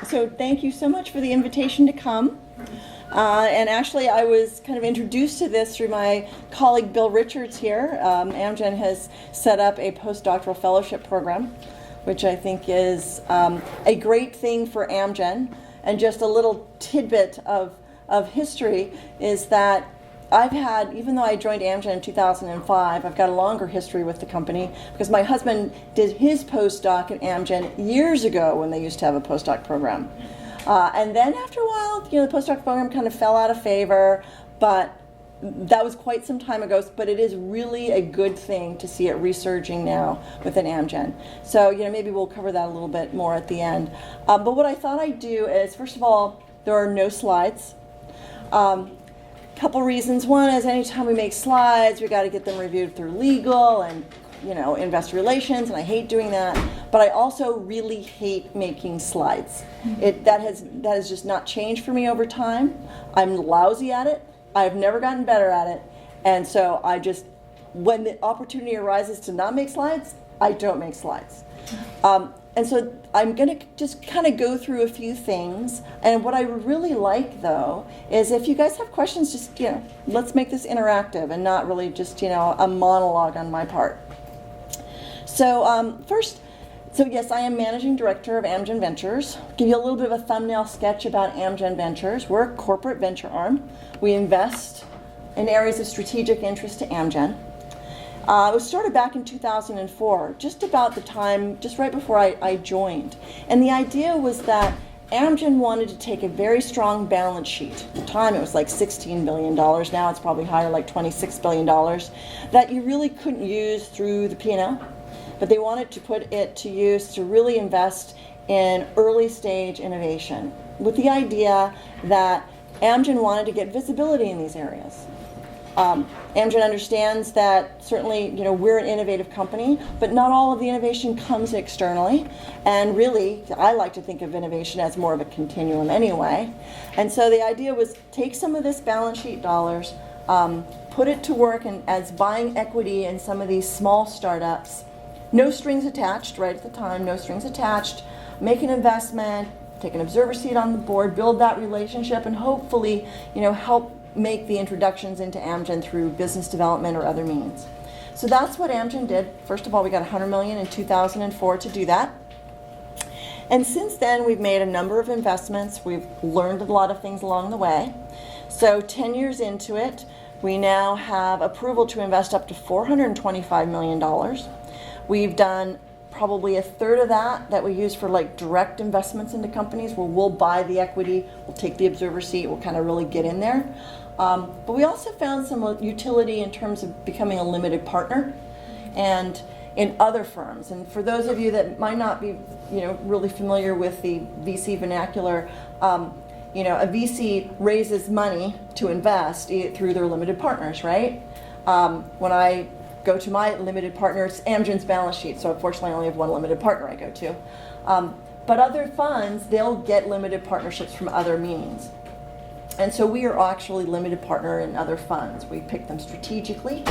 So thank you so much for the invitation to come. And actually, I was kind of introduced to this through my colleague Bill Richards here. Amgen has set up a postdoctoral fellowship program, which I think is a great thing for Amgen. And just a little tidbit of history is that I've had, even though I joined Amgen in 2005, I've got a longer history with the company because my husband did his postdoc at Amgen years ago when they used to have a postdoc program. And then after a while, the postdoc program kind of fell out of favor, but that was quite some time ago. But it is really a good thing to see it resurging now within Amgen. So maybe we'll cover that a little bit more at the end. But what I thought I'd do is, first of all, there are no slides. Couple reasons. One is anytime we make slides, we got to get them reviewed through legal and investor relations, and I hate doing that. But I also really hate making slides. That has just not changed for me over time. I'm lousy at it. I've never gotten better at it, and so when the opportunity arises to not make slides, I don't make slides. And so I'm going to just kind of go through a few things. And what I really like, though, is if you guys have questions, just, let's make this interactive and not really just, a monologue on my part. So yes, I am managing director of Amgen Ventures. I'll give you a little bit of a thumbnail sketch about Amgen Ventures. We're a corporate venture arm. We invest in areas of strategic interest to Amgen. It was started back in 2004, just about the time, just right before I joined. And the idea was that Amgen wanted to take a very strong balance sheet. At the time, it was like $16 billion. Now it's probably higher, like $26 billion, that you really couldn't use through the P&L. But they wanted to put it to use to really invest in early stage innovation with the idea that Amgen wanted to get visibility in these areas. Amgen understands that certainly, we're an innovative company, but not all of the innovation comes externally. And really, I like to think of innovation as more of a continuum anyway. And so the idea was take some of this balance sheet dollars, put it to work as buying equity in some of these small startups. No strings attached, right at the time, no strings attached. Make an investment, take an observer seat on the board, build that relationship, and hopefully, help make the introductions into Amgen through business development or other means. So that's what Amgen did. First of all, we got $100 million in 2004 to do that. And since then, we've made a number of investments. We've learned a lot of things along the way. So 10 years into it, we now have approval to invest up to $425 million. We've done probably a third of that we use for direct investments into companies where we'll buy the equity, we'll take the observer seat, we'll kind of really get in there. But we also found some utility in terms of becoming a limited partner and in other firms. And for those of you that might not be really familiar with the VC vernacular, a VC raises money to invest through their limited partners, right? When I go to my limited partner, it's Amgen's balance sheet, so unfortunately I only have one limited partner I go to. But other funds, they'll get limited partnerships from other means. And so we are actually limited partner in other funds. We pick them strategically.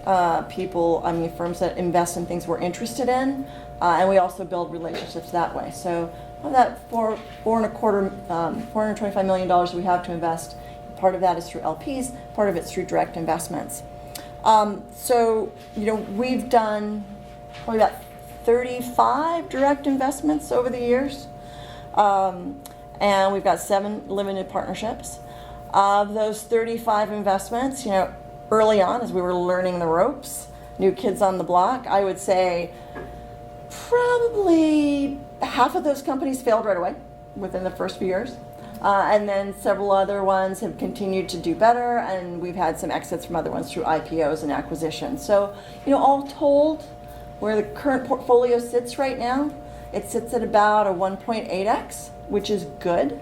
Firms that invest in things we're interested in, and we also build relationships that way. So of that $425 million we have to invest, part of that is through LPs, part of it's through direct investments. We've done probably about 35 direct investments over the years, and we've got 7 limited partnerships. Of those 35 investments, early on as we were learning the ropes, new kids on the block, I would say probably half of those companies failed right away within the first few years. And then several other ones have continued to do better, and we've had some exits from other ones through IPOs and acquisitions. So, all told, where the current portfolio sits right now, it sits at about a 1.8x, which is good.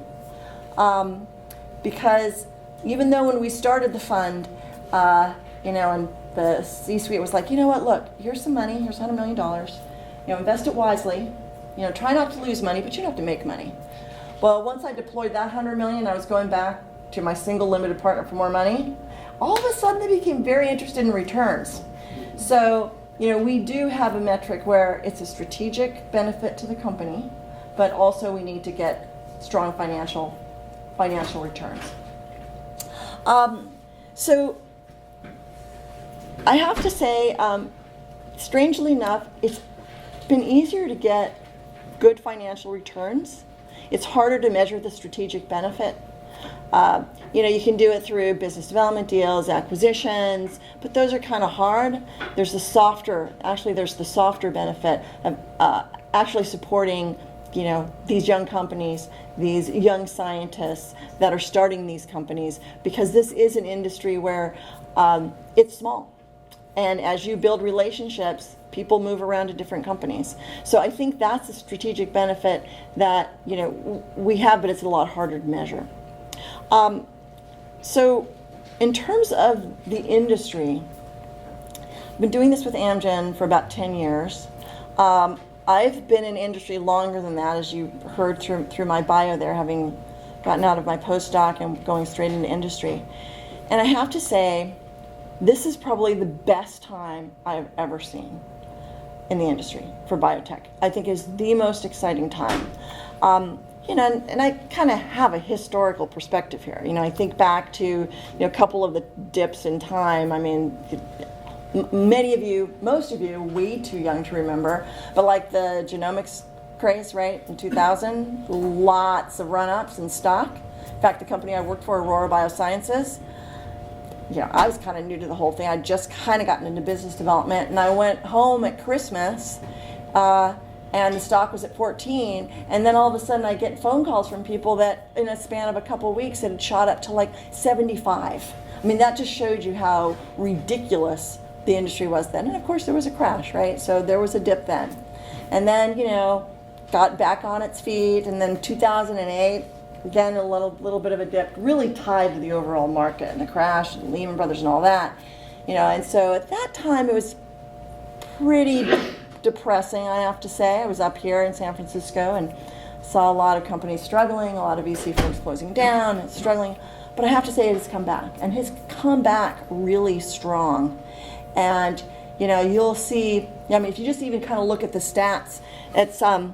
Because even though when we started the fund, and the C-suite was like, look, here's some money, here's $100 million, invest it wisely, try not to lose money, but you don't have to make money. Well, once I deployed that $100 million, I was going back to my single limited partner for more money. All of a sudden, they became very interested in returns. So, we do have a metric where it's a strategic benefit to the company, but also we need to get strong financial returns. So I have to say, strangely enough, it's been easier to get good financial returns. It's harder to measure the strategic benefit. You can do it through business development deals, acquisitions, but those are kind of hard. There's the softer benefit of actually supporting, these young companies, these young scientists that are starting these companies, because this is an industry where it's small. And as you build relationships, people move around to different companies. So I think that's a strategic benefit that, we have, but it's a lot harder to measure. So in terms of the industry, I've been doing this with Amgen for about 10 years. I've been in industry longer than that, as you heard through my bio there, having gotten out of my postdoc and going straight into industry. And I have to say, this is probably the best time I've ever seen in the industry for biotech. I think is the most exciting time. And I kind of have a historical perspective here. I think back to a couple of the dips in time. I mean, most of you, way too young to remember, but like the genomics craze, right, in 2000, lots of run-ups in stock. In fact, the company I worked for, Aurora Biosciences, I was kind of new to the whole thing. I'd just kind of gotten into business development, and I went home at Christmas, and the stock was at 14, and then all of a sudden I get phone calls from people that in a span of a couple of weeks it had shot up to like 75. I mean, that just showed you how ridiculous the industry was then. And of course there was a crash, right? So there was a dip then. And then, got back on its feet, and then 2008, again, a little bit of a dip, really tied to the overall market and the crash and Lehman Brothers and all that. And so at that time it was pretty depressing, I have to say. I was up here in San Francisco and saw a lot of companies struggling, a lot of VC firms closing down and struggling. But I have to say it has come back, and has come back really strong. And you'll see, if you just even kind of look at the stats, it's the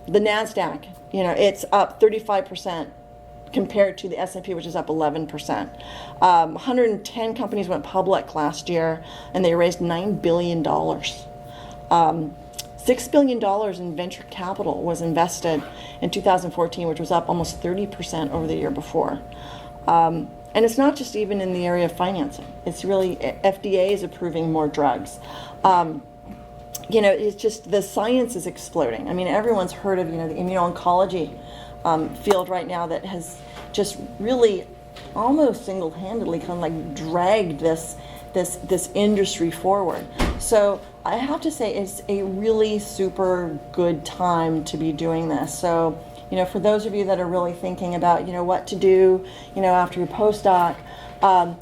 NASDAQ, it's up 35% compared to the S&P, which is up 11%. 110 companies went public last year, and they raised $9 billion. $6 billion in venture capital was invested in 2014, which was up almost 30% over the year before. And it's not just even in the area of financing. It's really, FDA is approving more drugs. It's just, the science is exploding. I mean, everyone's heard of, the immuno-oncology field right now that has just really almost single-handedly kind of like dragged this industry forward. So I have to say it's a really super good time to be doing this. So, for those of you that are really thinking about, what to do, after your postdoc, I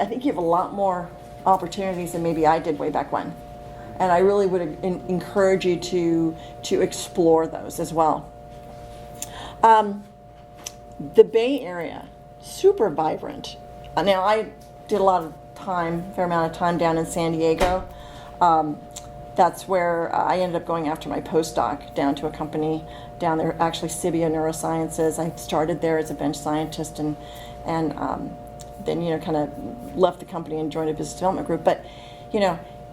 think you have a lot more opportunities than maybe I did way back when. And I really would encourage you to explore those as well. The Bay Area, super vibrant. Now, I did a fair amount of time down in San Diego. That's where I ended up going after my postdoc, down to a company down there, actually Cibia Neurosciences. I started there as a bench scientist, and then kind of left the company and joined a business development group. But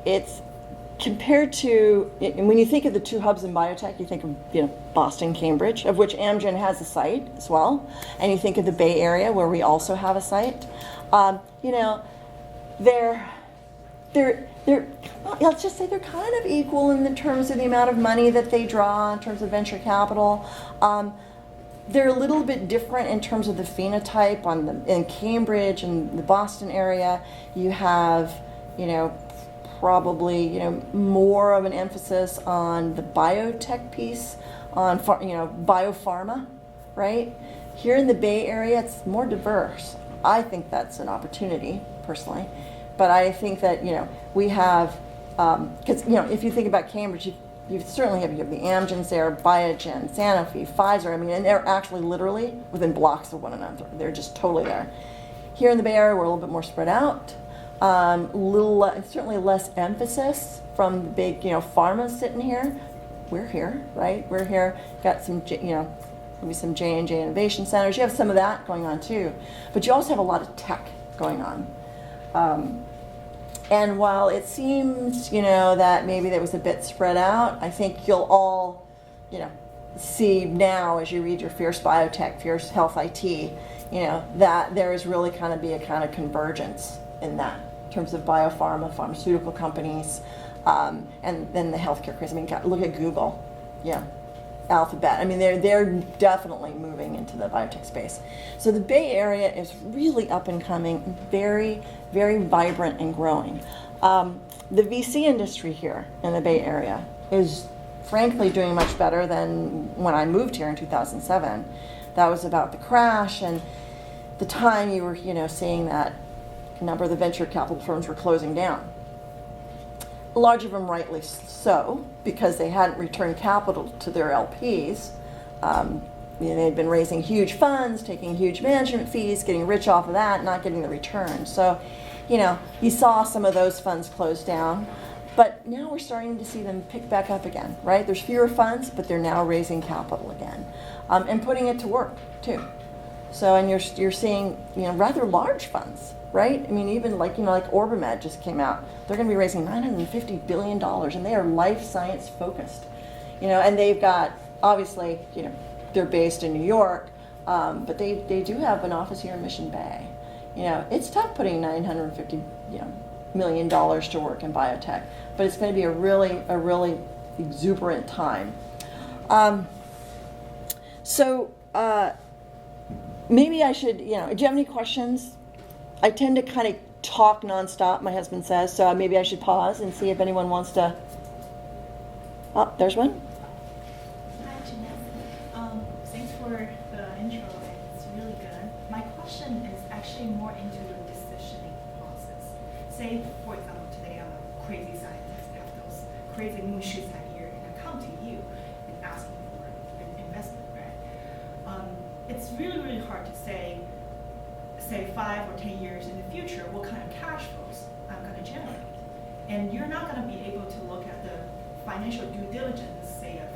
it's compared to, when you think of the two hubs in biotech, you think of Boston, Cambridge, of which Amgen has a site as well, and you think of the Bay Area, where we also have a site. Let's just say they're kind of equal in the terms of the amount of money that they draw in terms of venture capital. They're a little bit different in terms of the phenotype. In Cambridge and the Boston area, you have, probably, more of an emphasis on the biotech piece, on, biopharma, right? Here in the Bay Area, it's more diverse. I think that's an opportunity, personally. But I think that, we have, because, if you think about Cambridge, you certainly have the Amgens there, Biogen, Sanofi, Pfizer, and they're actually literally within blocks of one another. They're just totally there. Here in the Bay Area, we're a little bit more spread out. Certainly less emphasis from the big, pharma sitting here. We're here, right? We're here, got some, maybe some J&J innovation centers. You have some of that going on too, but you also have a lot of tech going on. And while it seems, that maybe that was a bit spread out, I think you'll all, see now as you read your Fierce Biotech, Fierce Health IT, that there is really kind of convergence in that in terms of biopharma, pharmaceutical companies, and then the healthcare craze. I mean, look at Google, Alphabet. I mean, they're definitely moving into the biotech space. So the Bay Area is really up and coming, very, very vibrant and growing. The VC industry here in the Bay Area is frankly doing much better than when I moved here in 2007. That was about the crash and the time you were, seeing that a number of the venture capital firms were closing down. A large of them rightly so, because they hadn't returned capital to their LPs. They'd been raising huge funds, taking huge management fees, getting rich off of that, not getting the return. So, you saw some of those funds close down. But now we're starting to see them pick back up again, right? There's fewer funds, but they're now raising capital again, and putting it to work too. So, and you're seeing rather large funds, right? I mean, even like OrbiMed just came out. They're going to be raising $950 billion, and they are life science focused, And they've got obviously, they're based in New York, but they do have an office here in Mission Bay. It's tough putting $950 million to work in biotech, but it's going to be a really exuberant time. Maybe I should, do you have any questions? I tend to kind of talk nonstop, my husband says, so maybe I should pause and see if anyone wants to. Oh, there's one. Hi, Janis. Thanks for the intro. It's really good. My question is actually more into the decisioning process. Say, for example, today I'm a crazy scientist, have those crazy moonshots idea, and I come to you and asking for an investment, right? It's really hard to say 5 or 10 years in the future, what kind of cash flows I'm going to generate. And you're not going to be able to look at the financial due diligence, say, of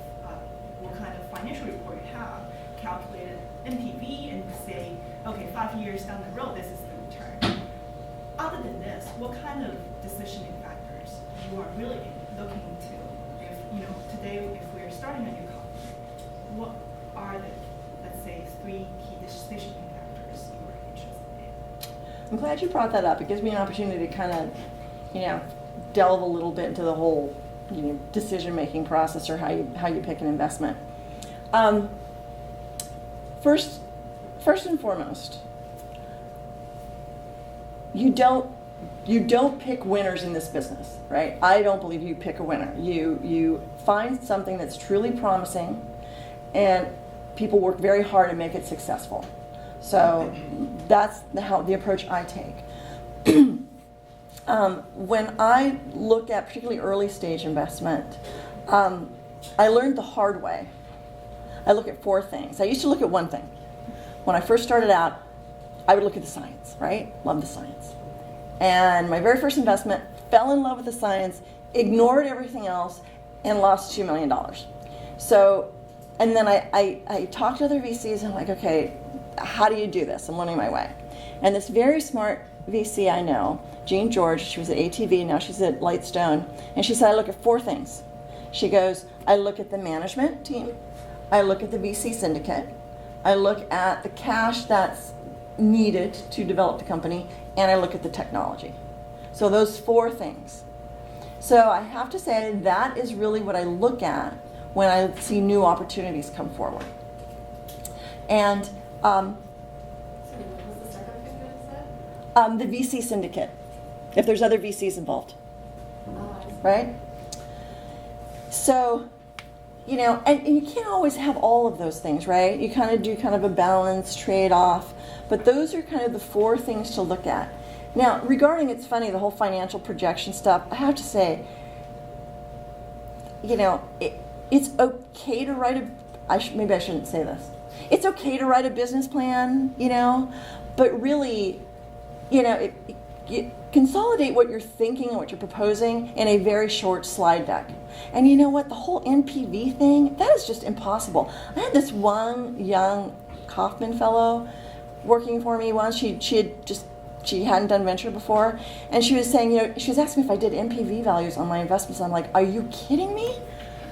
what kind of financial report you have, calculated NPV, and say, okay, 5 years down the road, this is the return. Other than this, what kind of decisioning factors you are really looking into? If, today, if we're starting a new company, what are the, let's say, 3 key decisioning factors you are interested in? I'm glad you brought that up. It gives me an opportunity to kind of, delve a little bit into the whole, decision-making process or how you pick an investment. First and foremost, you don't pick winners in this business, right? I don't believe you pick a winner. You find something that's truly promising, and people work very hard to make it successful. So that's the approach I take. When I look at particularly early stage investment, I learned the hard way. I look at 4 things. I used to look at 1 thing. When I first started out, I would look at the science, right? Love the science. And my very first investment, fell in love with the science, ignored everything else, and lost $2 million. So, and then I talked to other VCs, and I'm like, okay, how do you do this? I'm learning my way. And this very smart VC I know, Jean George, she was at ATV, now she's at Lightstone, and she said, I look at 4 things. She goes, I look at the management team, I look at the VC syndicate, I look at the cash that's needed to develop the company, and I look at the technology. So those 4 things. So I have to say that is really what I look at when I see new opportunities come forward. And the VC syndicate, if there's other VCs involved, right? So, and you can't always have all of those things, right? You kind of do kind of a balance trade-off, but those are kind of the 4 things to look at. Now, regarding, it's funny, the whole financial projection stuff, I have to say, it's okay to write maybe I shouldn't say this. It's okay to write a business plan, but really, consolidate what you're thinking and what you're proposing in a very short slide deck. And you know what? The whole NPV thing, that is just impossible. I had this one young Kaufman fellow working for me once. She hadn't done venture before, and she was saying, she was asking me if I did NPV values on my investments. I'm like, are you kidding me?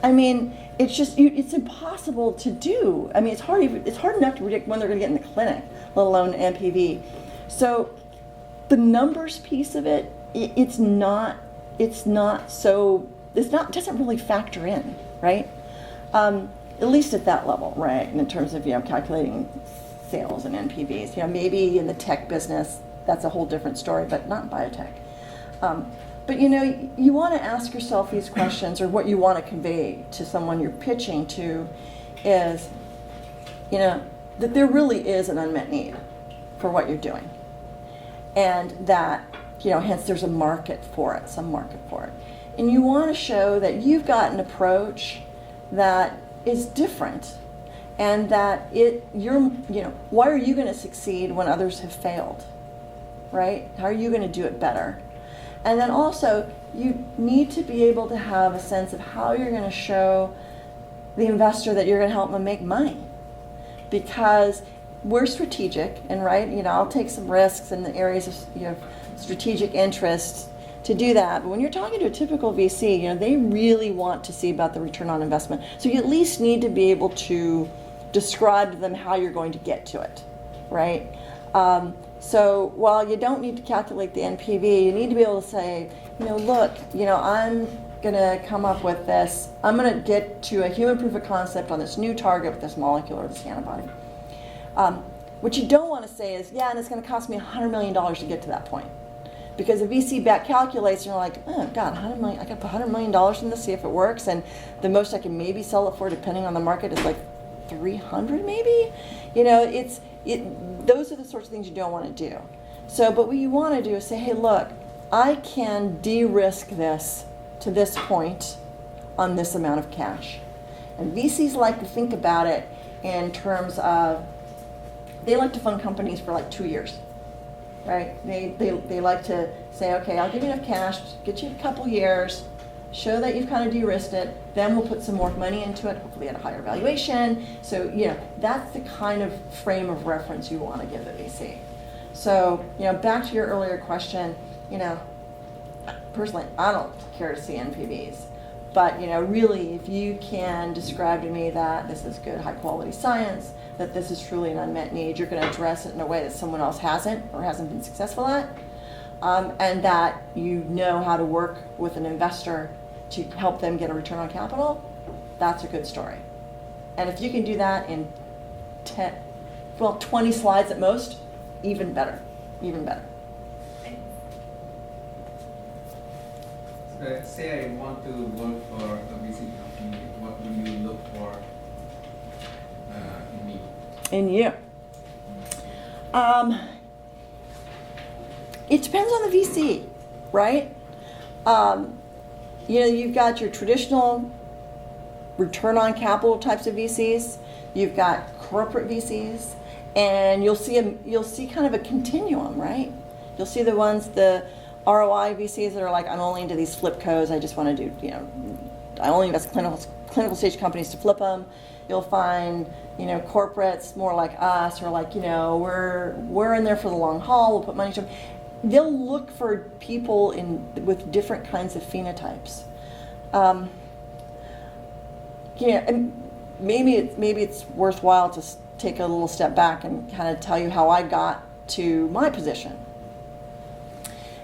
I mean, it's just, it's impossible to do. I mean, it's hard enough to predict when they're going to get in the clinic, let alone NPV. So the numbers piece of it, it doesn't really factor in, right? At least at that level, right? And in terms of, calculating sales and NPVs, maybe in the tech business, that's a whole different story, but not in biotech. But you want to ask yourself these questions, or what you want to convey to someone you're pitching to is, that there really is an unmet need for what you're doing. And that, hence there's a market for it, some market for it. And you want to show that you've got an approach that is different, and that why are you going to succeed when others have failed, right? How are you going to do it better? And then also, you need to be able to have a sense of how you're going to show the investor that you're going to help them make money. Because we're strategic, and I'll take some risks in the areas of strategic interest to do that. But when you're talking to a typical VC, they really want to see about the return on investment. So you at least need to be able to describe to them how you're going to get to it, right? So while you don't need to calculate the NPV, you need to be able to say, look, I'm going to come up with this. I'm going to get to a human proof of concept on this new target with this molecule or this antibody. What you don't want to say is, and it's going to cost me $100 million to get to that point. Because a VC back calculates, and you're like, oh God, $100 million, I got to put $100 million in this, see if it works, and the most I can maybe sell it for, depending on the market, is like 300 maybe. Those are the sorts of things you don't want to do. So, but what you want to do is say, hey, look, I can de-risk this to this point on this amount of cash. And VCs like to think about it in terms of, they like to fund companies for like 2 years, right? They like to say, okay, I'll give you enough cash, get you a couple years, show that you've kind of de-risked it, then we'll put some more money into it, hopefully at a higher valuation. So, that's the kind of frame of reference you want to give the VC. So, back to your earlier question, personally, I don't care to see NPVs. But, really, if you can describe to me that this is good, high-quality science, that this is truly an unmet need, you're going to address it in a way that someone else hasn't or hasn't been successful at, and that you know how to work with an investor to help them get a return on capital, that's a good story. And if you can do that in 20 slides at most, even better, even better. Say I want to work for a VC company, what will you look for in me? In you. It depends on the VC, right? You've got your traditional return on capital types of VCs. You've got corporate VCs, and you'll see kind of a continuum, right? You'll see the ROI VCs that are like, I'm only into these flip codes. I just want to do, I only invest in clinical stage companies to flip them. You'll find, corporates more like us, or like, we're in there for the long haul. We'll put money to them. They'll look for people with different kinds of phenotypes. And maybe it's worthwhile to take a little step back and kind of tell you how I got to my position.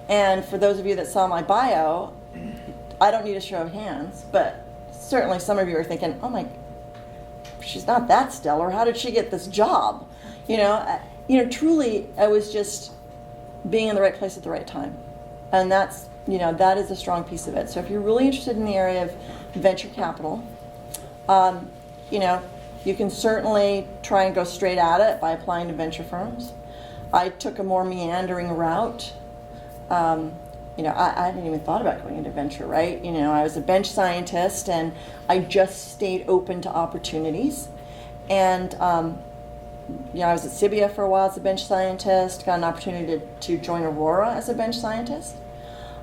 And for those of you that saw my bio, I don't need a show of hands, but certainly some of you are thinking, oh my, she's not that stellar. How did she get this job? Truly, I was just being in the right place at the right time. And that's, that is a strong piece of it. So if you're really interested in the area of venture capital, you can certainly try and go straight at it by applying to venture firms. I took a more meandering route. I hadn't even thought about going into venture, right? I was a bench scientist, and I just stayed open to opportunities. And I was at Cibia for a while as a bench scientist, got an opportunity to join Aurora as a bench scientist.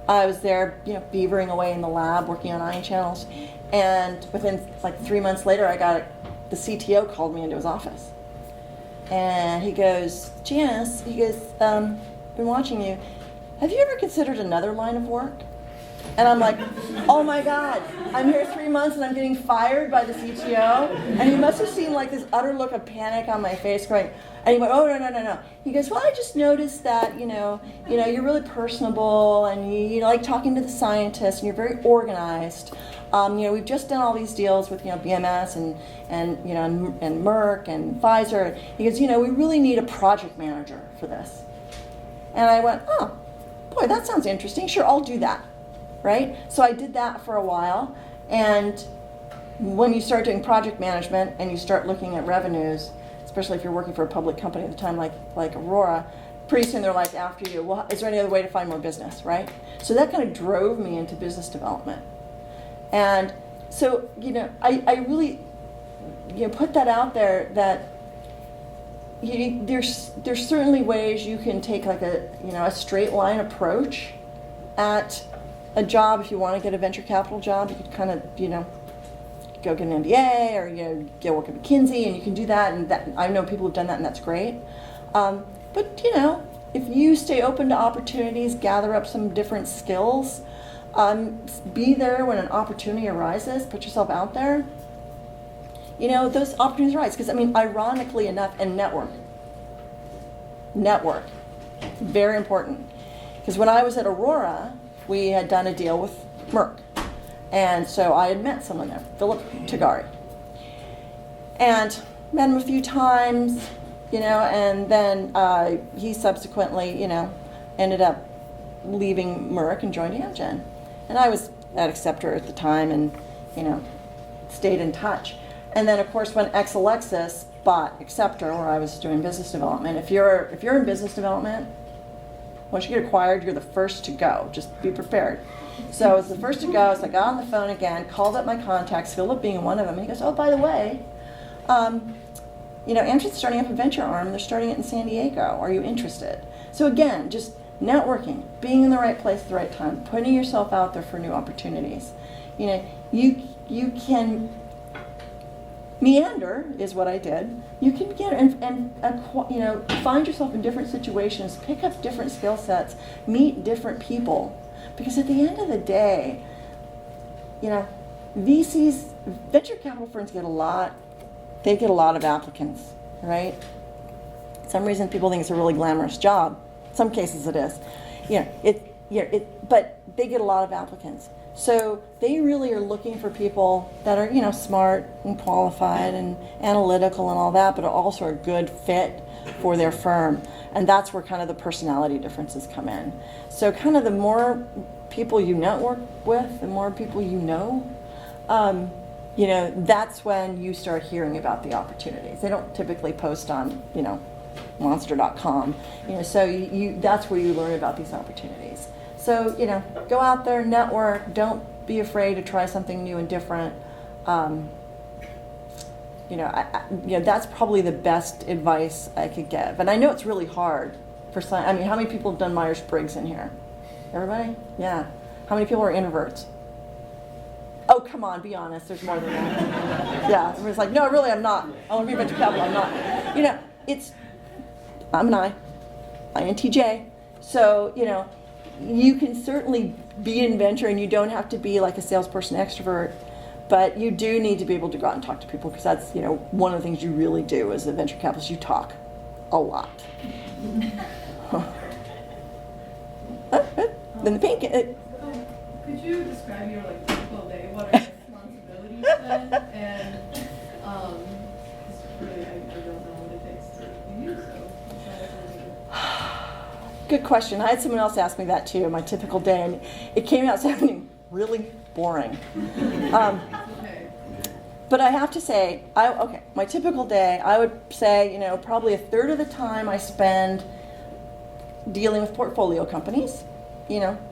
I was there, beavering away in the lab, working on ion channels. And within like 3 months later, the CTO called me into his office. And he goes, Janis, been watching you. Have you ever considered another line of work? And I'm like, oh my God, I'm here 3 months and I'm getting fired by the CTO. And he must have seen like this utter look of panic on my face going, and he went, oh, no. He goes, well, I just noticed that, you're really personable and you like talking to the scientists and you're very organized. We've just done all these deals with, BMS and Merck and Pfizer. He goes, we really need a project manager for this. And I went, oh, boy, that sounds interesting. Sure, I'll do that. Right? So I did that for a while, and when you start doing project management and you start looking at revenues, especially if you're working for a public company at the time like Aurora, pretty soon they're like after you, well, is there any other way to find more business, right? So that kind of drove me into business development. And so, I really, put that out there that there's certainly ways you can take like a straight line approach at a job. If you want to get a venture capital job, you could kind of, go get an MBA or, go work at McKinsey, and you can do that. And that, I know people who've done that, and that's great. But, if you stay open to opportunities, gather up some different skills, be there when an opportunity arises, put yourself out there, those opportunities arise. Because, ironically enough, and network, very important. Because when I was at Aurora, we had done a deal with Merck. And so I had met someone there, Philip Tagari. And met him a few times, and then he subsequently, ended up leaving Merck and joining Amgen. And I was at Acceptor at the time and, stayed in touch. And then, of course, when Exelixis bought Acceptor, where I was doing business development, if you're in business development, once you get acquired, you're the first to go. Just be prepared. So I was the first to go, so I got on the phone again, called up my contacts, Philip being one of them, and he goes, oh, by the way, Amgen's starting up a venture arm, they're starting it in San Diego. Are you interested? So again, just networking, being in the right place at the right time, putting yourself out there for new opportunities. You can meander is what I did. You can get and find yourself in different situations, pick up different skill sets, meet different people, because at the end of the day, VCs, venture capital firms get a lot of applicants, right? For some reason people think it's a really glamorous job. In some cases it is. But they get a lot of applicants. So they really are looking for people that are, smart and qualified and analytical and all that, but are also a good fit for their firm. And that's where kind of the personality differences come in. So kind of the more people you network with, the more people that's when you start hearing about the opportunities. They don't typically post on, monster.com. So that's where you learn about these opportunities. So, go out there, network, don't be afraid to try something new and different. That's probably the best advice I could give. And I know it's really hard for some. How many people have done Myers-Briggs in here? Everybody? Yeah. How many people are introverts? Oh, come on, be honest. There's more than that. Yeah. Everybody's like, no, really, I'm not. I want to be venture capital. I'm not. I'm an INTJ. So, you can certainly be an inventor, and you don't have to be like a salesperson extrovert, but you do need to be able to go out and talk to people, because that's, one of the things you really do as a venture capitalist. You talk a lot. Then the pink. Could you describe your typical day? What are your responsibilities then? And really, I don't know what it takes to be you, so. Good question. I had someone else ask me that too, my typical day, and it came out sounding really boring. Okay. But I have to say, my typical day, I would say, probably a third of the time I spend dealing with portfolio companies,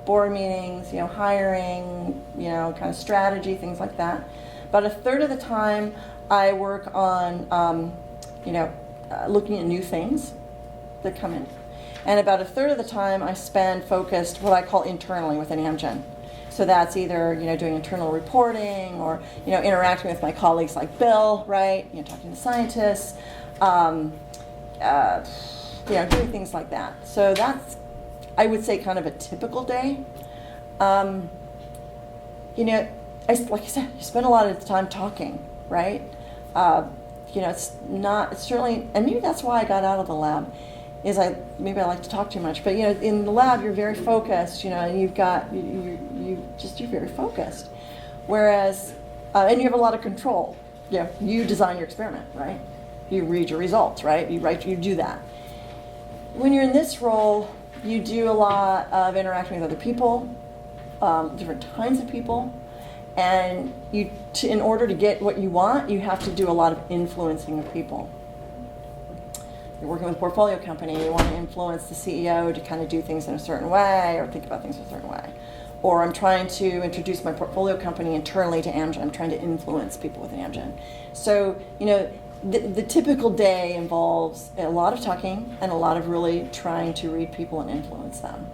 board meetings, hiring, kind of strategy, things like that. About a third of the time I work on, looking at new things that come in. And about a third of the time I spend focused what I call internally within Amgen. So that's either, doing internal reporting or, interacting with my colleagues like Bill, right? Talking to scientists, doing things like that. So that's, I would say, kind of a typical day. Like I said, you spend a lot of the time talking, right? It's certainly, and maybe that's why I got out of the lab, is maybe I like to talk too much, but in the lab you're very focused, and you're very focused. Whereas, and you have a lot of control. You design your experiment, right? You read your results, right? You do that. When you're in this role, you do a lot of interacting with other people, different kinds of people, and in order to get what you want, you have to do a lot of influencing of people. You're working with a portfolio company, you want to influence the CEO to kind of do things in a certain way or think about things in a certain way. Or I'm trying to introduce my portfolio company internally to Amgen. I'm trying to influence people within Amgen. So, the typical day involves a lot of talking and a lot of really trying to read people and influence them.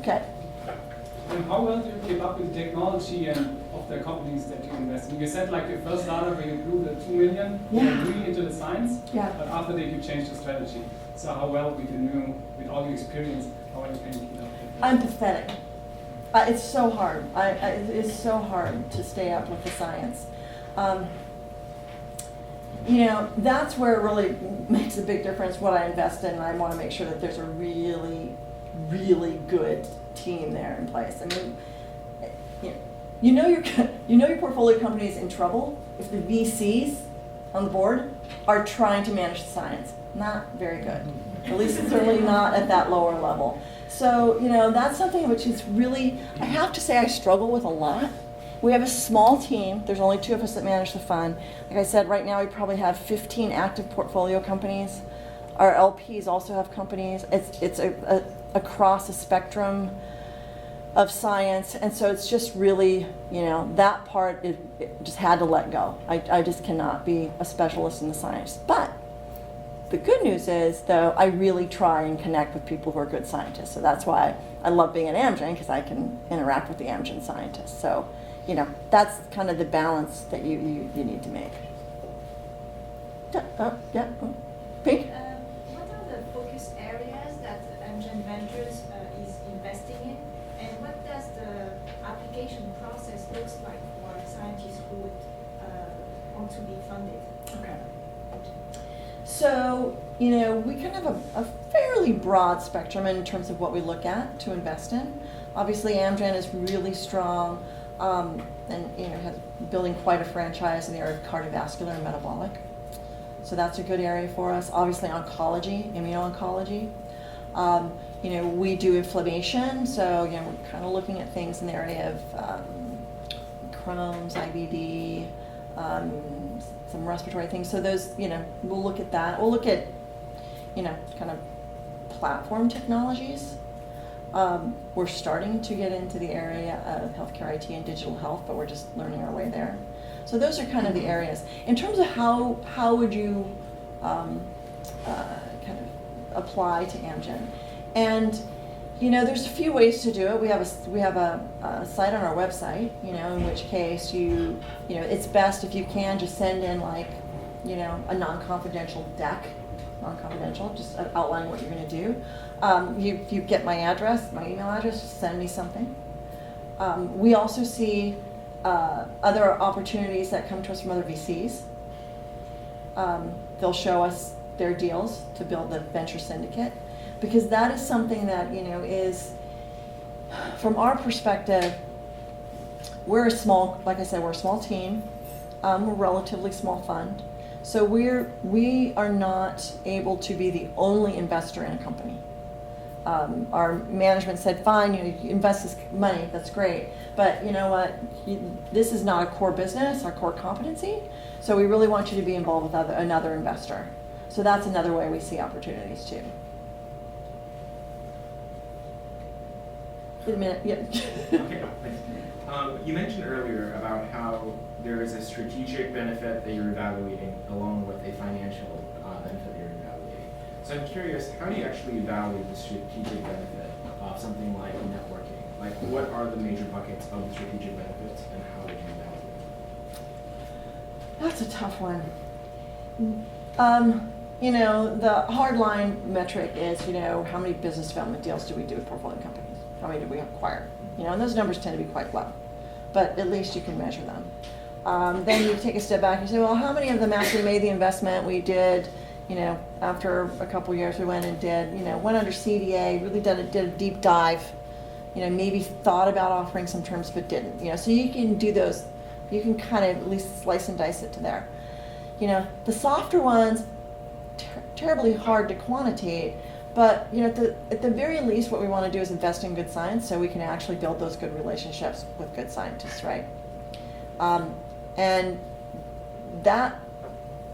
Okay. And how well do you keep up with the technology and of the companies that you invest in? You said like the first startup where you grew the 2 million, really into the science, but after that you changed the strategy. So how well with all your experience, how well can you keep up with that? I'm pathetic. It's so hard. It's so hard to stay up with the science. That's where it really makes a big difference what I invest in, and I want to make sure that there's a really, really good team there in place. I mean, your portfolio company is in trouble if the VCs on the board are trying to manage the science. Not very good. At least it's certainly not at that lower level. So, that's something which is really, I have to say, I struggle with a lot. We have a small team. There's only 2 of us that manage the fund. Like I said, right now we probably have 15 active portfolio companies. Our LPs also have companies. It's across a spectrum of science, and so it's just really, that part just had to let go. I just cannot be a specialist in the science. But the good news is, though, I really try and connect with people who are good scientists. So that's why I love being at Amgen, because I can interact with the Amgen scientists. So, that's kind of the balance that you need to make. Pink? What are the focus areas that Amgen Ventures is investing in? And what does the application process looks like for scientists who would want to be funded? Okay. So, we kind of have a fairly broad spectrum in terms of what we look at to invest in. Obviously, Amgen is really strong and has building quite a franchise in the area of cardiovascular and metabolic. So that's a good area for us. Obviously, oncology, immuno-oncology. We do inflammation, so we're kind of looking at things in the area of Crohn's, IBD, some respiratory things. So those, we'll look at that. We'll look at, kind of platform technologies. We're starting to get into the area of healthcare IT and digital health, but we're just learning our way there. So those are kind of the areas. In terms of how would you kind of apply to Amgen? And there's a few ways to do it. We have a site on our website, in which case it's best if you can just send in a non-confidential deck, just outlining what you're going to do. You get my address, my email address, just send me something. We also see other opportunities that come to us from other VCs. They'll show us their deals to build the venture syndicate, because that is something that is, from our perspective, we're a small team. We're a relatively small fund, so we are not able to be the only investor in a company. Our management said, fine, you invest this money, that's great, but you know what, this is not a core business, our core competency, so we really want you to be involved with another investor. So that's another way we see opportunities too. In a minute, yeah. Okay, thanks. You mentioned earlier about how there is a strategic benefit that you're evaluating along with a financial benefit that you're evaluating. So I'm curious, how do you actually evaluate the strategic benefit of something like networking? Like, what are the major buckets of the strategic benefits, and how would you evaluate them? That's a tough one. You know, the hardline metric is, you know, how many business development deals do we do with portfolio companies? How many do we acquire? You know, and those numbers tend to be quite low, but at least you can measure them. Then you take a step back and say, well, how many of them actually made the investment? We did, you know, after a couple years, we went and did, you know, went under CDA, really did a deep dive, you know, maybe thought about offering some terms but didn't. You know, so you can do those, you can kind of at least slice and dice it to there. You know, the softer ones, terribly hard to quantitate, but you know, at the very least, what we want to do is invest in good science so we can actually build those good relationships with good scientists, right? And that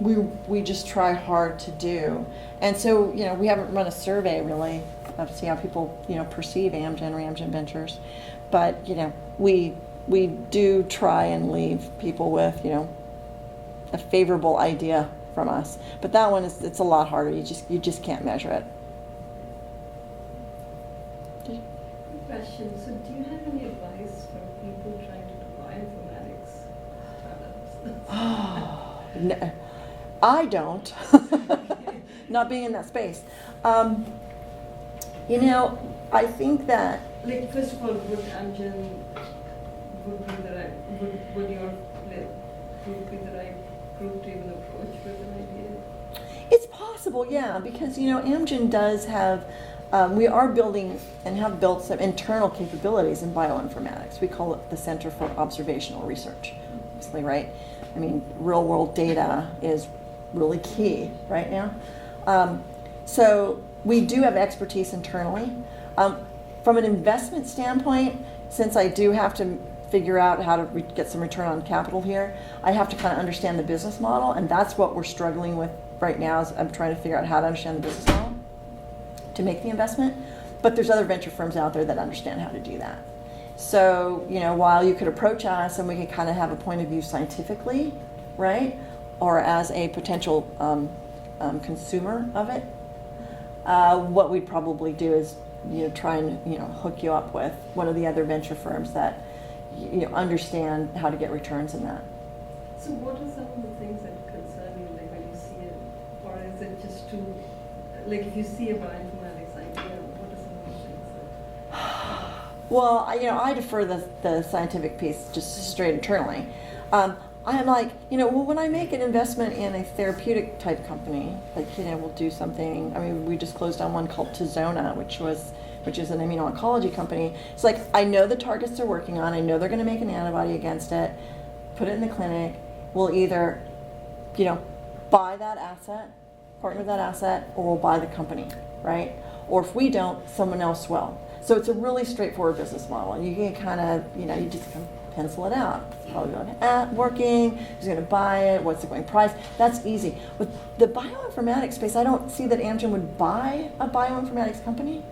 we just try hard to do. And so, you know, we haven't run a survey really to see how people, you know, perceive Amgen or Amgen Ventures, but you know, we do try and leave people with, you know, a favorable idea from us. But that one it's a lot harder. You just can't measure it. Question. So do you have any advice for people trying to do bioinformatics startups? Oh, no, I don't. Not being in that space. You know, I think that, Like, first of all, would Amgen would be the right, would your group be the right group to even approach with an idea? it's possible, yeah, because you know, Amgen does have, we are building and have built some internal capabilities in bioinformatics. We call it the Center for Observational Research, obviously, right? I mean, real world data is really key right now. So we do have expertise internally. From an investment standpoint, since I do have to figure out how to get some return on capital here, I have to kind of understand the business model, and that's what we're struggling with right now. Is I'm trying to figure out how to understand the business model to make the investment. But there's other venture firms out there that understand how to do that. So, you know, while you could approach us and we could kind of have a point of view scientifically, right, or as a potential consumer of it, what we'd probably do is, you know, try and, you know, hook you up with one of the other venture firms that, you know, understand how to get returns in that. So what are some of the things that concern you, like when you see it, or is it just too, like if you see a bioinformatics idea, what are some of the things that? Well, you know, I defer the scientific piece just straight internally. I'm like, you know, well, when I make an investment in a therapeutic type company, like, you know, we'll do something. I mean, we just closed on one called Tizona, which is an immuno-oncology company. It's like, I know the targets they're working on. I know they're going to make an antibody against it, put it in the clinic. We'll either, you know, buy that asset, partner that asset, or we'll buy the company, right? Or if we don't, someone else will. So it's a really straightforward business model. You can kind of, you know, you just can pencil it out. It's probably going working, who's going to buy it, what's the going price. That's easy. With the bioinformatics space, I don't see that Amgen would buy a bioinformatics company.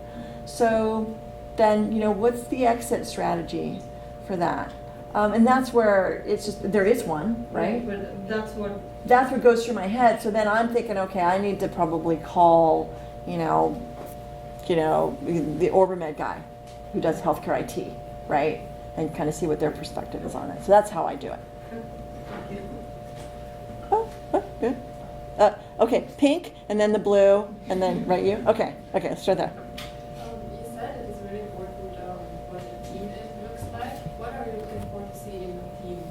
So then, you know, what's the exit strategy for that? And that's where it's just, there is one, right? But that's what goes through my head. So then I'm thinking, okay, I need to probably call, you know, the OrbiMed guy who does healthcare IT, right? And kind of see what their perspective is on it. So that's how I do it. Oh, good. Okay, pink, and then the blue, and then, right, you? Okay, let's start there. You said it is very important what the team looks like. What are you looking for to see in the team?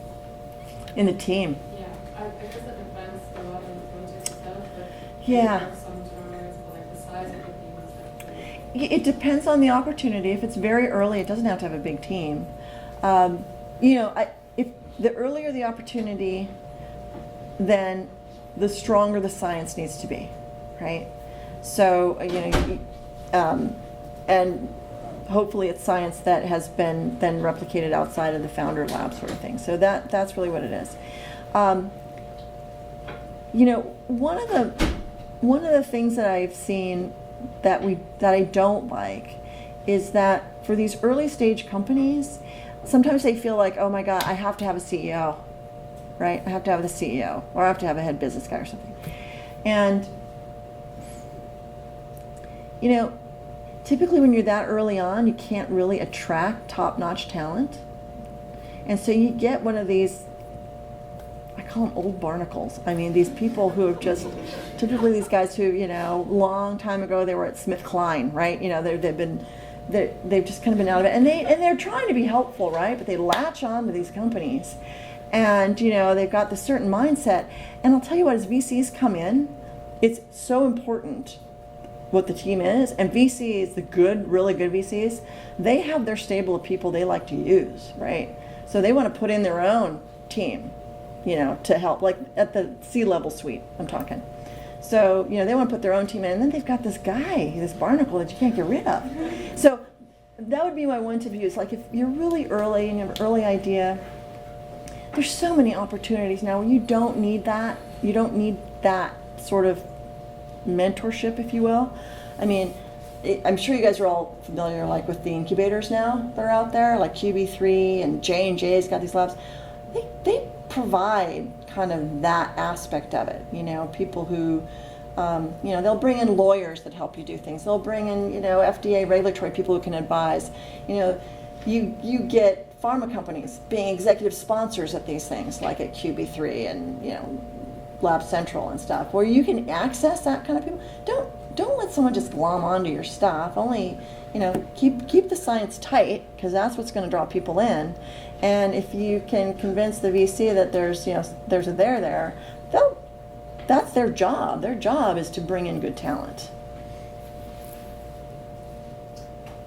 In the team? Yeah, I guess that depends a lot on the project itself, but Yeah. there are some terms for like the size of the team and stuff. It depends on the opportunity. If it's very early, it doesn't have to have a big team. You know, if the earlier the opportunity, then the stronger the science needs to be, right? So, you know, and hopefully it's science that has been then replicated outside of the founder lab sort of thing. So that's really what it is. You know, one of the things that I've seen that I don't like is that for these early stage companies, sometimes they feel like, oh my God, I have to have a CEO, right? I have to have the CEO, or I have to have a head business guy or something. And, you know, typically when you're that early on, you can't really attract top-notch talent. And so you get one of these, I call them old barnacles. I mean, these people who have just, typically these guys who, you know, long time ago they were at SmithKline, right? You know, they've just kind of been out of it. And they're trying to be helpful, right? But they latch on to these companies. And, you know, they've got this certain mindset. And I'll tell you what, as VCs come in, it's so important what the team is. And VCs, the good, really good VCs, they have their stable of people they like to use, right? So they want to put in their own team, you know, to help, like at the C-level suite, I'm talking. So, you know, they want to put their own team in, and then they've got this guy, this barnacle that you can't get rid of. So that would be my one tip to use. Like if you're really early and you have an early idea, there's so many opportunities now where you don't need that. You don't need that sort of mentorship, if you will. I mean, I'm sure you guys are all familiar, like with the incubators now that are out there, like QB3 and J&J's got these labs. They provide kind of that aspect of it. You know, people who, you know, they'll bring in lawyers that help you do things. They'll bring in, you know, FDA regulatory people who can advise. You know, you get pharma companies being executive sponsors at these things, like at QB3 and, you know, Lab Central and stuff, where you can access that kind of people. Don't let someone just glom onto your stuff. Only, you know, keep the science tight, because that's what's going to draw people in. And if you can convince the VC that there's, you know, there's a there, that's their job. Their job is to bring in good talent.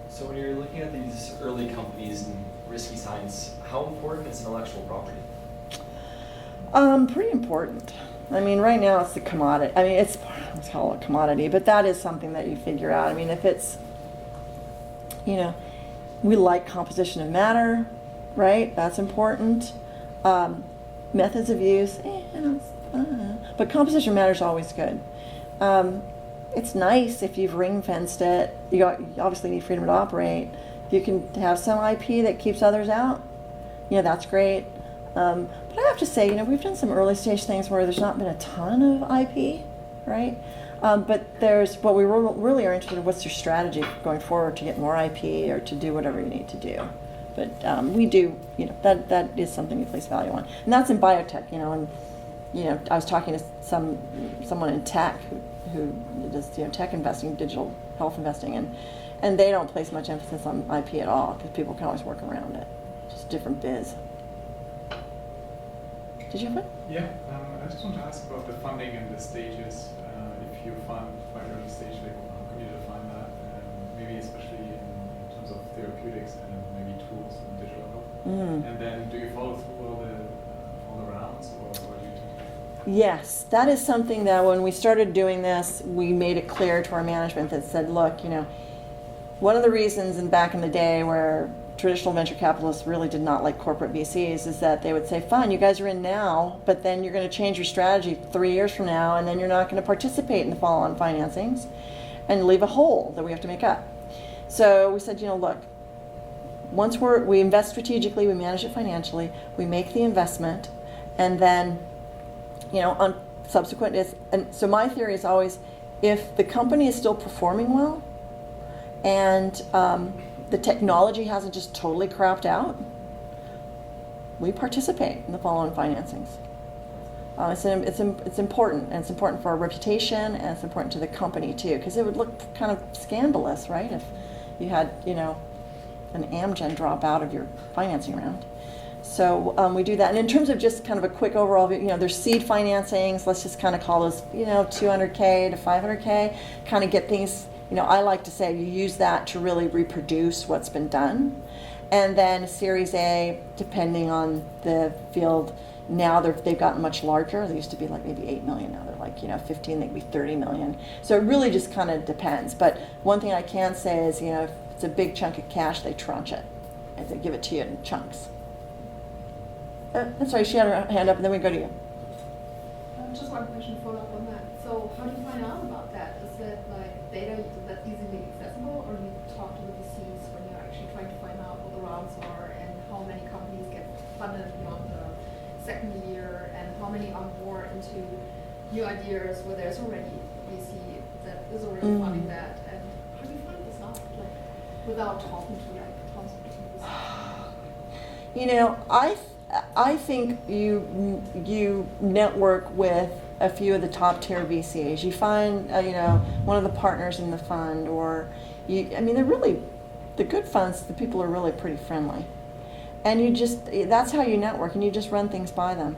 So when you're looking at these early companies and risky science, how important is intellectual property? Pretty important. I mean, right now it's the commodity. I mean, let's call it a commodity, but that is something that you figure out. I mean, if it's, you know, we like composition of matter, right? That's important. Methods of use, but composition of matter is always good. It's nice if you've ring-fenced it. You obviously need freedom to operate. If you can have some IP that keeps others out, you know, that's great. But I have to say, you know, we've done some early stage things where there's not been a ton of IP, right? But there's, what we really are interested in, what's your strategy going forward to get more IP or to do whatever you need to do. But we do, you know, that is something we place value on. And that's in biotech, you know, and, you know, I was talking to someone in tech who does, you know, tech investing, digital health investing, and they don't place much emphasis on IP at all, because people can always work around it. Just different biz. Did you have one? Yeah, I just want to ask about the funding and the stages. If you fund quite early stage, like how can you define that? Maybe especially in terms of therapeutics and maybe tools and digital health. And then do you follow through all the rounds, or do you do? Yes, that is something that when we started doing this, we made it clear to our management that said, look, you know, one of the reasons back in the day where traditional venture capitalists really did not like corporate VCs is that they would say, fine, you guys are in now, but then you're going to change your strategy 3 years from now, and then you're not going to participate in the follow-on financings and leave a hole that we have to make up. So we said, you know, look, once we invest strategically, we manage it financially, we make the investment, and then, you know, on subsequent is, and so my theory is always, if the company is still performing well and the technology hasn't just totally crapped out, we participate in the follow-on financings. It's important, and it's important for our reputation, and it's important to the company too, because it would look kind of scandalous, right, if you had, you know, an Amgen drop out of your financing round. So we do that. And in terms of just kind of a quick overall, you know, there's seed financings, let's just kind of call those, you know, 200K to 500K, kind of get things. You know, I like to say you use that to really reproduce what's been done. And then Series A, depending on the field, now they've gotten much larger. They used to be like maybe 8 million, now they're like, you know, 15, they could be 30 million. So it really just kind of depends. But one thing I can say is, you know, if it's a big chunk of cash, they tranche it. And they give it to you in chunks. That's right, she had her hand up, and then we go to you. Just one question to follow up on that. So how do you find out about that? Is that like data that's easily accessible, or do you talk to the VCs into new ideas where there's already a VC that is already funding that? And how do you find this out, like, without talking to like tons of different VCs? You know, I think you network with a few of the top tier VCs. You find you know, one of the partners in the fund, or I mean, they're really the good funds. The people are really pretty friendly, and that's how you network, and you just run things by them.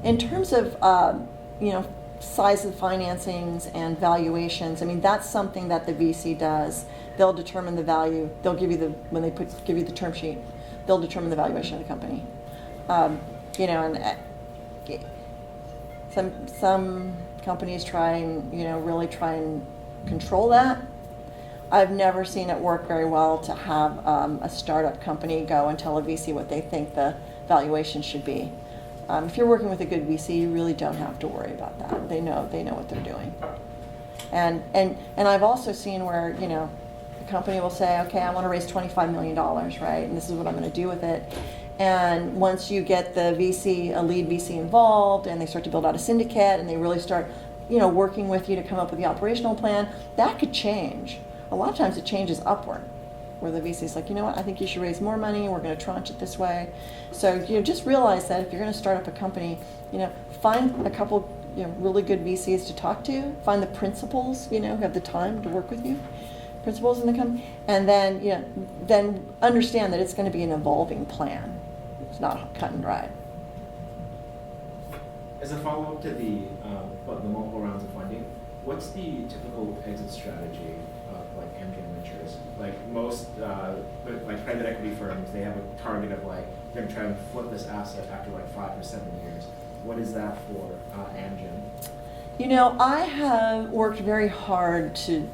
In terms of you know, size of financings and valuations, I mean, that's something that the VC does. They'll determine the value. They'll give you when they give you the term sheet, they'll determine the valuation of the company. You know, and some companies try and, you know, really try and control that. I've never seen it work very well to have a startup company go and tell a VC what they think the valuation should be. If you're working with a good VC, you really don't have to worry about that. They know what they're doing. And I've also seen where, you know, the company will say, okay, I want to raise $25 million, right? And this is what I'm going to do with it. And once you get the VC, a lead VC involved, and they start to build out a syndicate, and they really start, you know, working with you to come up with the operational plan, that could change. A lot of times it changes upward, where the VC is like, you know what, I think you should raise more money, we're going to tranche it this way. So, you know, just realize that if you're going to start up a company, you know, find a couple, you know, really good VCs to talk to, find the principals, you know, who have the time to work with you, principals in the company, and then, you know, then understand that it's going to be an evolving plan. It's not cut and dried. As a follow-up to the multiple rounds of funding, what's the typical exit strategy of like Amgen Ventures? Like most like private equity firms, they have a target of like, they're going to try and flip this asset after like 5 or 7 years. What is that for Amgen? You know, I have worked very hard to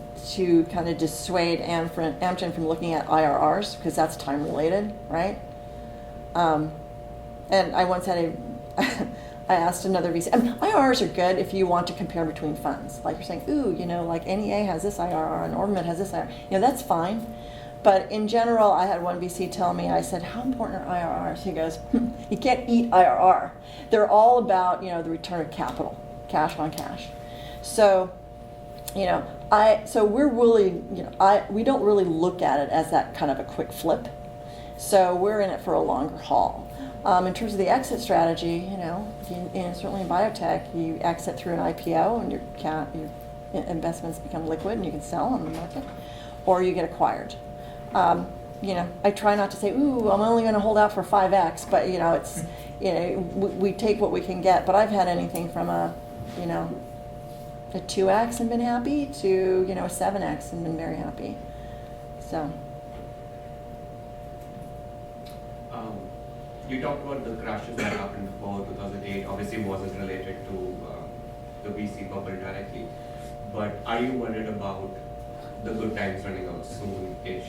kind of dissuade Amgen from looking at IRRs, because that's time related, right? And I once had I asked another VC, I mean, IRRs are good if you want to compare between funds. Like you're saying, ooh, you know, like NEA has this IRR and OrbiMed has this IRR. You know, that's fine. But in general, I had one VC tell me, I said, how important are IRRs? He goes, you can't eat IRR. They're all about, you know, the return of capital, cash on cash. So, you know, so we're really, you know, we don't really look at it as that kind of a quick flip. So we're in it for a longer haul. In terms of the exit strategy, you know, certainly in biotech, you exit through an IPO and your investments become liquid and you can sell on the market, or you get acquired. You know, I try not to say, ooh, I'm only going to hold out for 5x, but you know, it's, you know, we take what we can get. But I've had anything from a 2x and been happy to, you know, a 7x and been very happy. So. You talked about the crashes that happened before 2008. Obviously, wasn't related to the VC bubble directly. But are you worried about the good times running out soon-ish?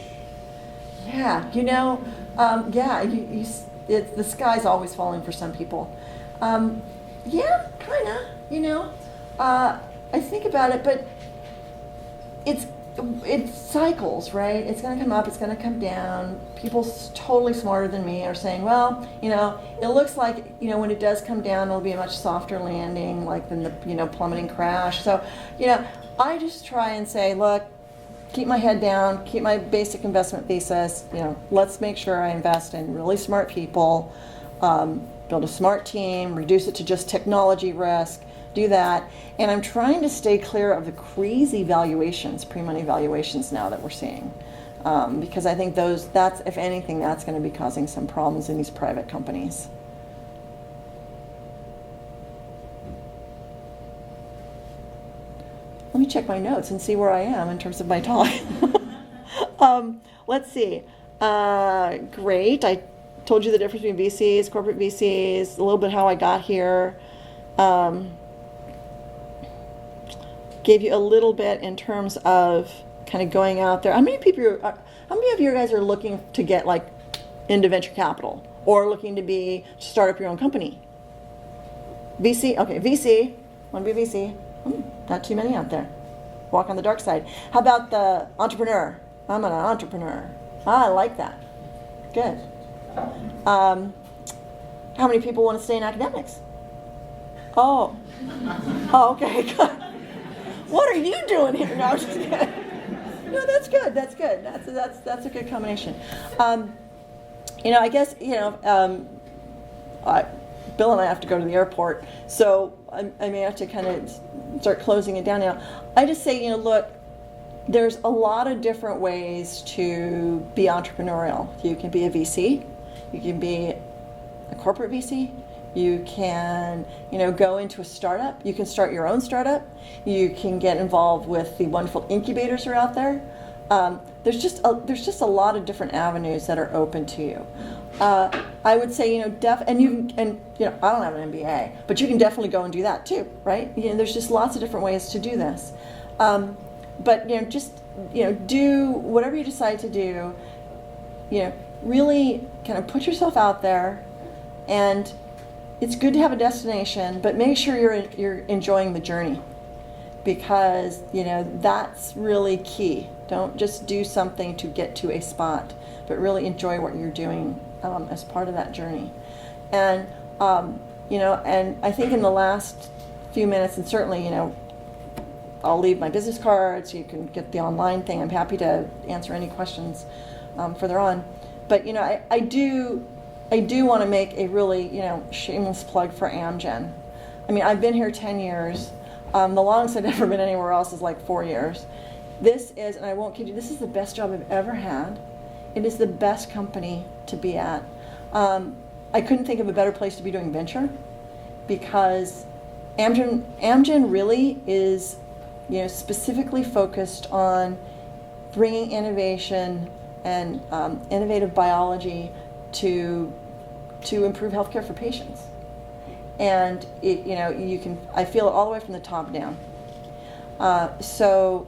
Yeah, you know, the sky's always falling for some people. Yeah, kind of, you know. I think about it, but it cycles, right? It's going to come up, it's going to come down. People totally smarter than me are saying, well, you know, it looks like, you know, when it does come down, it'll be a much softer landing, like than the, you know, plummeting crash. So, you know, I just try and say, look, keep my head down, keep my basic investment thesis, you know, let's make sure I invest in really smart people, build a smart team, reduce it to just technology risk, do that. And I'm trying to stay clear of the crazy valuations, pre-money valuations now that we're seeing. Because I think that's, if anything, that's going to be causing some problems in these private companies. Let me check my notes and see where I am in terms of my talk. Let's see. Great. I told you the difference between VCs, corporate VCs, a little bit how I got here. Gave you a little bit in terms of kind of going out there. How many of you guys are looking to get like into venture capital or looking to start up your own company? VC, okay, VC, want to be a VC? Not too many out there. Walk on the dark side. How about the entrepreneur? I'm an entrepreneur. I like that. Good. How many people want to stay in academics? Oh. Oh, okay, good. What are you doing here? No, I'm just kidding. No, that's good. That's good. That's a good combination. I guess Bill and I have to go to the airport, so I may have to kind of start closing it down now. I just say, look, there's a lot of different ways to be entrepreneurial. You can be a VC, you can be a corporate VC, you can, go into a startup, you can start your own startup, you can get involved with the wonderful incubators that are out there. There's just a lot of different avenues that are open to you. I would say, I don't have an MBA, but you can definitely go and do that too, right? There's just lots of different ways to do this. But do whatever you decide to do. Really kind of put yourself out there, and it's good to have a destination, but make sure you're enjoying the journey, because that's really key. Don't just do something to get to a spot, but really enjoy what you're doing as part of that journey. And and I think in the last few minutes, and certainly I'll leave my business cards. You can get the online thing. I'm happy to answer any questions further on. But I do want to make a really shameless plug for Amgen. I mean, I've been here 10 years. The longest I've ever been anywhere else is like 4 years. This is, and I won't kid you, this is the best job I've ever had. It is the best company to be at. I couldn't think of a better place to be doing venture, because Amgen really is specifically focused on bringing innovation and innovative biology to improve healthcare for patients. And I feel it all the way from the top down. So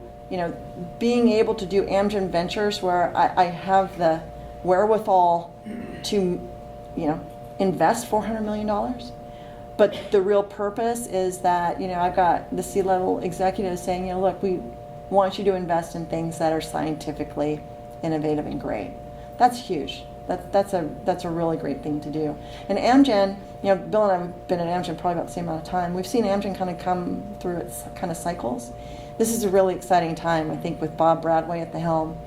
being able to do Amgen Ventures, where I have the wherewithal to invest $400 million, but the real purpose is that I've got the C-level executives saying, look, we want you to invest in things that are scientifically innovative and great. That's huge. That's a really great thing to do. And Amgen, Bill and I have been at Amgen probably about the same amount of time. We've seen Amgen kind of come through its kind of cycles. This is a really exciting time, I think, with Bob Bradway at the helm.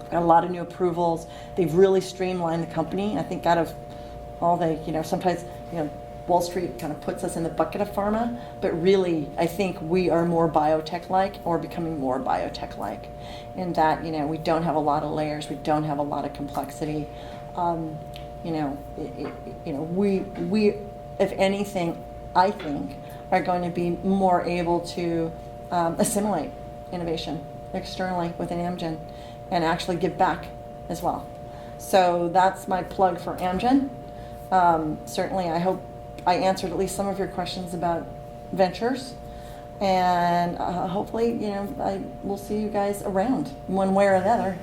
Got a lot of new approvals. They've really streamlined the company. I think out of all the, sometimes, Wall Street kind of puts us in the bucket of pharma, but really, I think we are more biotech-like, or becoming more biotech-like, in that, we don't have a lot of layers, we don't have a lot of complexity. We, if anything, I think, are going to be more able to assimilate innovation externally within Amgen and actually give back as well. So that's my plug for Amgen. Certainly, I hope I answered at least some of your questions about ventures, and hopefully, I will see you guys around one way or another.